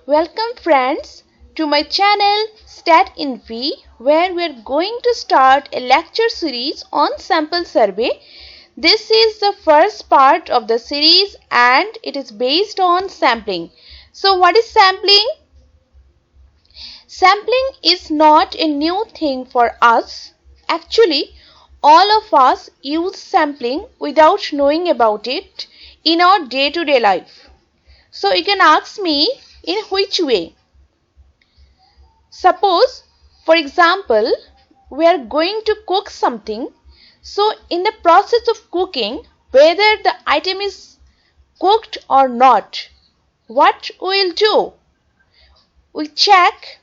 Welcome friends to my channel Statinfy, where we are going to start a lecture series on sample survey. This is the first part of the series and it is based on sampling. So what is sampling? Sampling is not a new thing for us. Actually, all of us use sampling without knowing about it in our day-to-day life. So you can ask me, in which way? Suppose, for example, we are going to cook something. So in the process of cooking, whether the item is cooked or not, what we will do? We check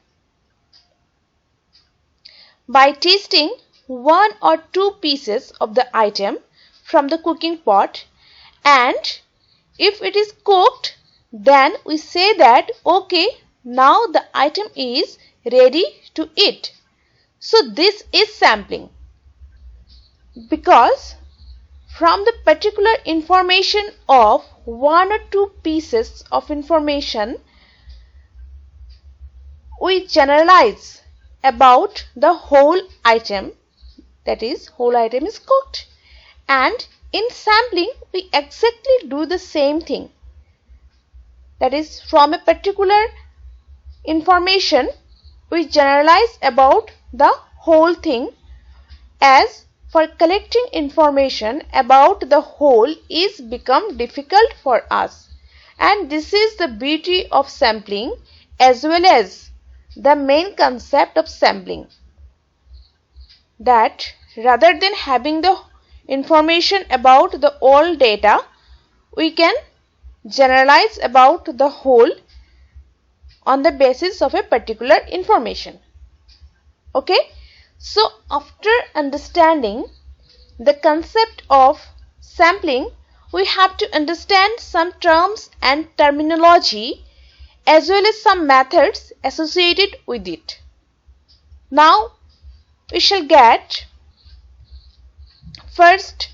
by tasting one or two pieces of the item from the cooking pot, and if it is cooked, then we say that okay, now the item is ready to eat. So this is sampling, because from the particular information of one or two pieces of information, we generalize about the whole item, that is, whole item is cooked. And in sampling, we exactly do the same thing. That is, from a particular information, we generalize about the whole thing, as for collecting information about the whole is become difficult for us. And this is the beauty of sampling as well as the main concept of sampling, that rather than having the information about the all data, we can generalize about the whole on the basis of a particular information. Okay, so after understanding the concept of sampling, we have to understand some terms and terminology as well as some methods associated with it. Now we shall get first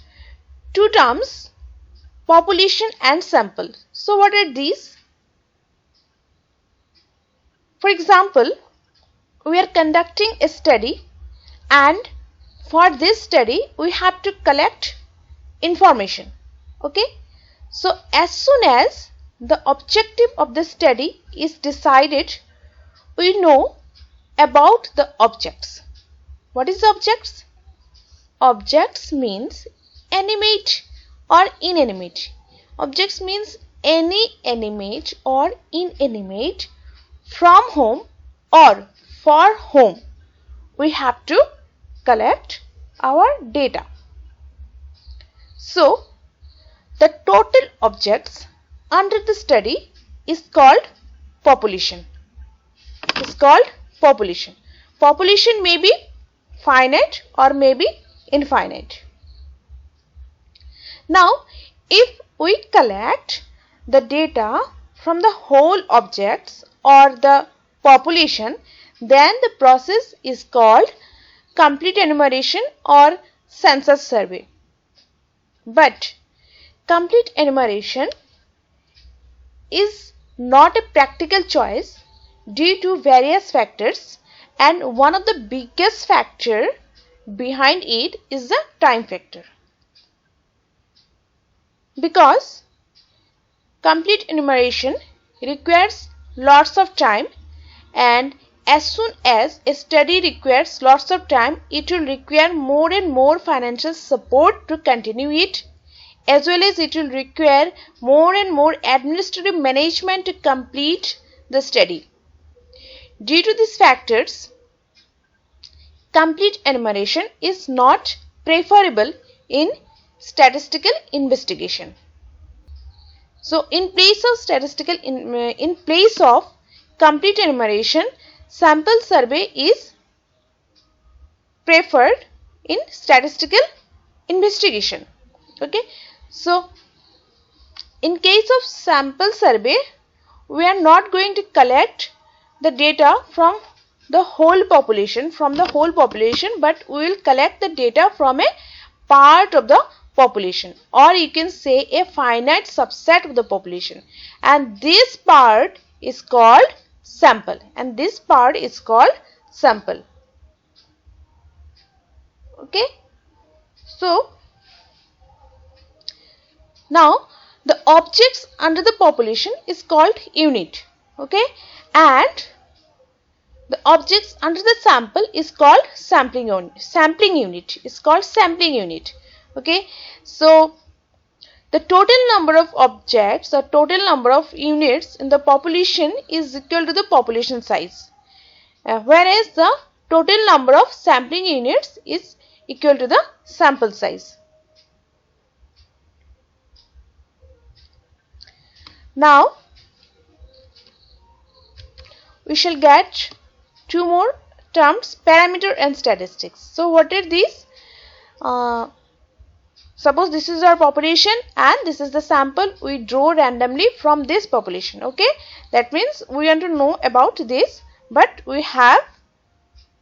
two terms, population and sample. So what are these? For example, we are conducting a study, and for this study we have to collect information. Okay, so as soon as the objective of the study is decided, we know about the objects. What is objects? Objects means animate or inanimate. Objects means any animate or inanimate from whom or for whom we have to collect our data. So the total objects under the study is called population. Is called population. Population may be finite or may be infinite. Now, if we collect the data from the whole objects or the population, then the process is called complete enumeration or census survey. But complete enumeration is not a practical choice due to various factors, and one of the biggest factor behind it is the time factor. Because complete enumeration requires lots of time, and as soon as a study requires lots of time, it will require more and more financial support to continue it, as well as it will require more and more administrative management to complete the study. Due to these factors, complete enumeration is not preferable in statistical investigation. So in place of complete enumeration, sample survey is preferred in statistical investigation. Okay, so in case of sample survey, we are not going to collect the data from the whole population, but we will collect the data from a part of the population, or you can say a finite subset of the population, and this part is called sample, and this part is called sample. Okay. So now the objects under the population is called unit. Okay, and the objects under the sample is called sampling unit is called sampling unit. Okay, so the total number of objects or total number of units in the population is equal to the population size, whereas the total number of sampling units is equal to the sample size. Now we shall get two more terms, parameter and statistics. So what are these? Suppose this is our population and this is the sample we draw randomly from this population. Okay, that means we want to know about this, but we have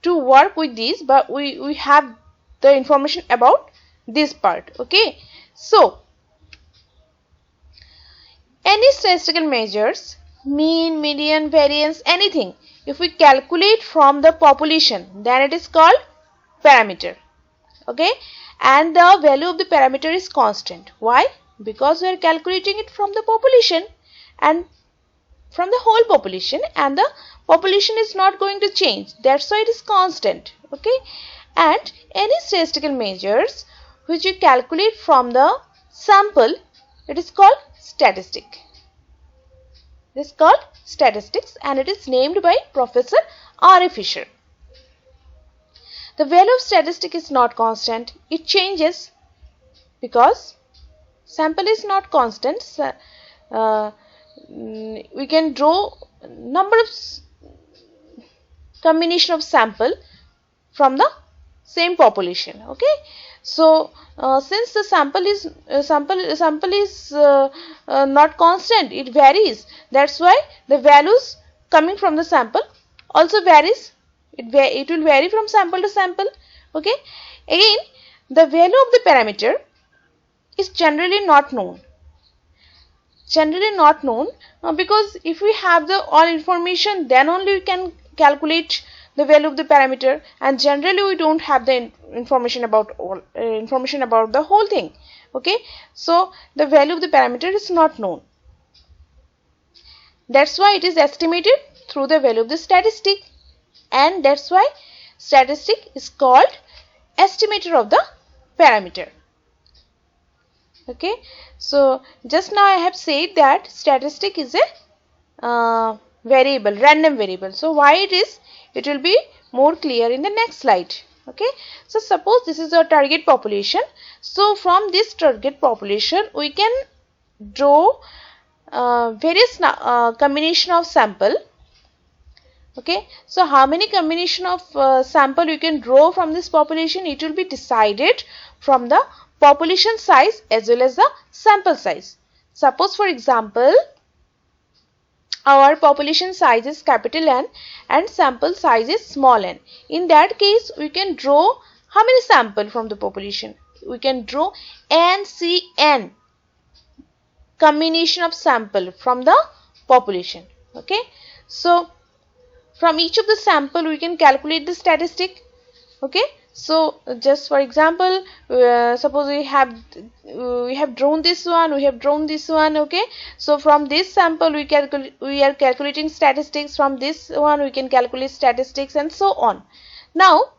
to work with this, but we have the information about this part. Okay, so any statistical measures, mean, median, variance, anything, if we calculate from the population, then it is called parameter. Okay, and the value of the parameter is constant. Why? Because we are calculating it from the population and from the whole population, and the population is not going to change. That's why it is constant. Okay, and any statistical measures which you calculate from the sample, it is called statistic. It is called statistics, and it is named by Professor R.A. Fisher. The value of statistic is not constant. It changes because sample is not constant. We can draw number of combination of sample from the same population. Okay, so since the sample is not constant, it varies. That's why the values coming from the sample also varies. It will vary from sample to sample. Okay, again the value of the parameter is generally not known. Because if we have the all information, then only we can calculate the value of the parameter, and generally we don't have the information about the whole thing. Okay, so the value of the parameter is not known. That's why it is estimated through the value of the statistic, and that's why statistic is called estimator of the parameter. Okay, so just now I have said that statistic is a variable, random variable. So why it is? It will be more clear in the next slide. Okay, so suppose this is our target population. So from this target population we can draw various combination of sample. Okay, so how many combination of sample you can draw from this population? It will be decided from the population size as well as the sample size. Suppose for example our population size is capital N and sample size is small n. In that case we can draw how many sample from the population? We can draw NCN combination of sample from the population. Okay, so from each of the sample we can calculate the statistic. Okay, so just for example, suppose we have drawn this one, we have drawn this one. Okay, so from this sample we are calculating statistics, from this one we can calculate statistics, and so on. Now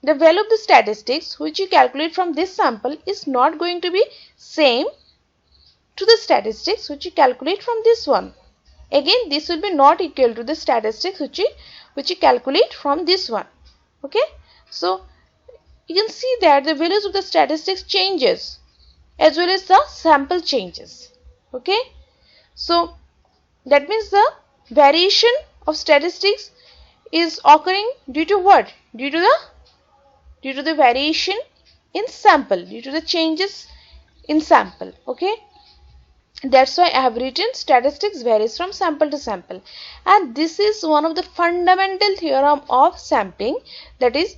the value of the statistics which you calculate from this sample is not going to be same to the statistics which you calculate from this one. Again, this will be not equal to the statistics which you calculate from this one. Okay, so you can see that the values of the statistics changes as well as the sample changes. Okay, so that means the variation of statistics is occurring due to what? Due to the variation in sample, due to the changes in sample. Okay, that's why I have written statistics varies from sample to sample, and this is one of the fundamental theorem of sampling, that is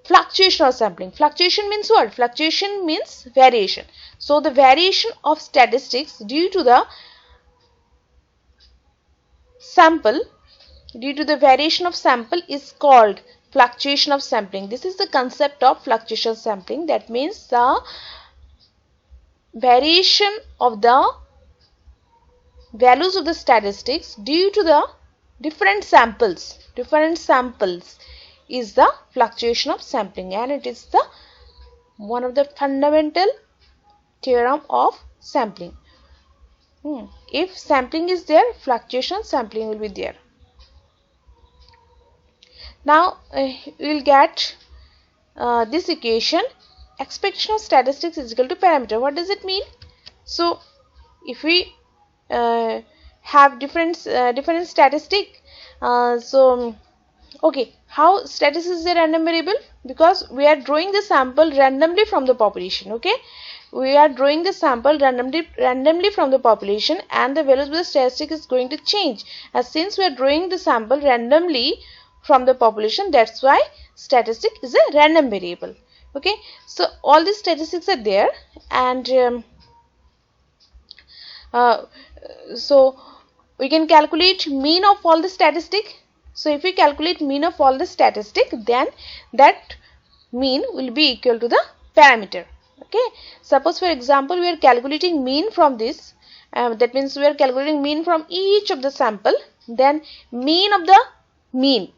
fluctuation of sampling. Fluctuation means what? Fluctuation means variation. So the variation of statistics due to the sample, due to the variation of sample, is called fluctuation of sampling. This is the concept of fluctuation sampling. That means the variation of the values of the statistics due to the different samples is the fluctuation of sampling, and it is the one of the fundamental theorem of sampling. If sampling is there, fluctuation sampling will be there. Now we will get this equation, expectation of statistics is equal to parameter. What does it mean? So if we have different statistic, okay, how statistics is a random variable? Because we are drawing the sample randomly from the population. Okay, we are drawing the sample randomly from the population, and the values of the statistic is going to change, as since we are drawing the sample randomly from the population, that's why statistic is a random variable. Okay, so all these statistics are there, and so we can calculate mean of all the statistic. So if we calculate mean of all the statistic, then that mean will be equal to the parameter. Okay, suppose for example we are calculating mean from this, that means we are calculating mean from each of the sample, then mean of the mean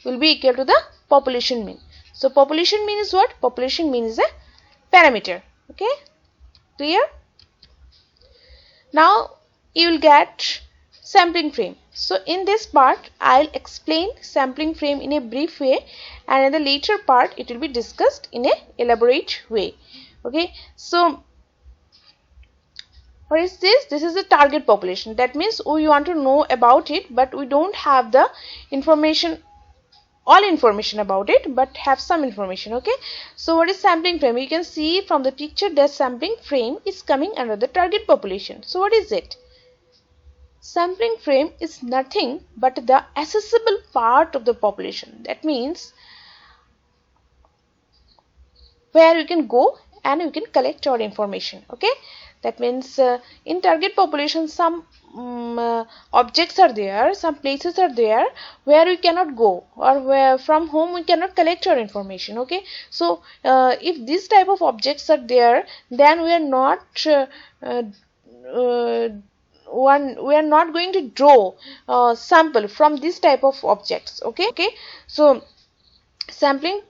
will be equal to the population mean. So population mean is what? Population mean is a parameter. Okay, clear? Now you will get sampling frame. So in this part I'll explain sampling frame in a brief way, and in the later part it will be discussed in a elaborate way. Okay, so what is this? This is the target population. That means we want to know about it, but we don't have the information, all information about it, but have some information. Okay, so what is sampling frame? You can see from the picture that sampling frame is coming under the target population. So what is it? Sampling frame is nothing but the accessible part of the population. That means where you can go and you can collect your information. Okay, that means in target population some objects are there, some places are there where we cannot go, or where from home we cannot collect our information. Okay, so if this type of objects are there, then we are not we are not going to draw sample from this type of objects. Okay, so sampling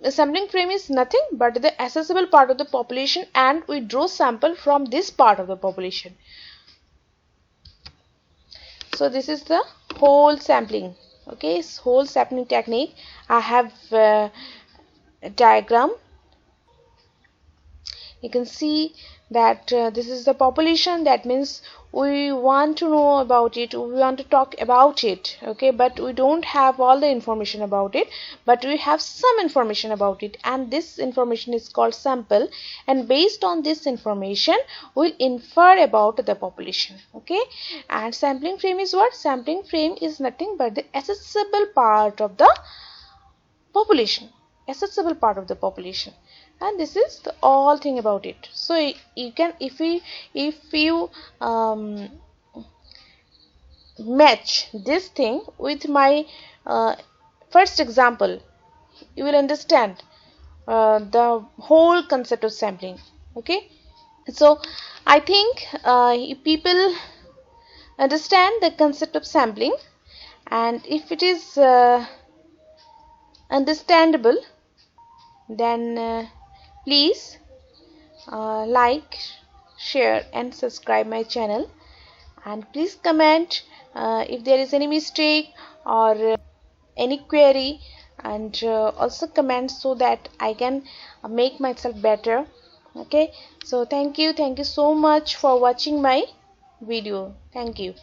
frame is nothing but the accessible part of the population, and we draw sample from this part of the population. So this is the whole sampling. Okay, whole sampling technique. I have a diagram. You can see that this is the population. That means we want to know about it, we want to talk about it. Okay, but we don't have all the information about it, but we have some information about it, and this information is called sample, and based on this information we'll infer about the population. Okay, and sampling frame is what? Sampling frame is nothing but the accessible part of the population, accessible part of the population. And this is the all thing about it. So you can, if you match this thing with my first example, you will understand the whole concept of sampling. Okay, so I think if people understand the concept of sampling, and if it is understandable, then please like, share and subscribe my channel, and please comment if there is any mistake or any query, and also comment so that I can make myself better. Okay, so thank you so much for watching my video. Thank you.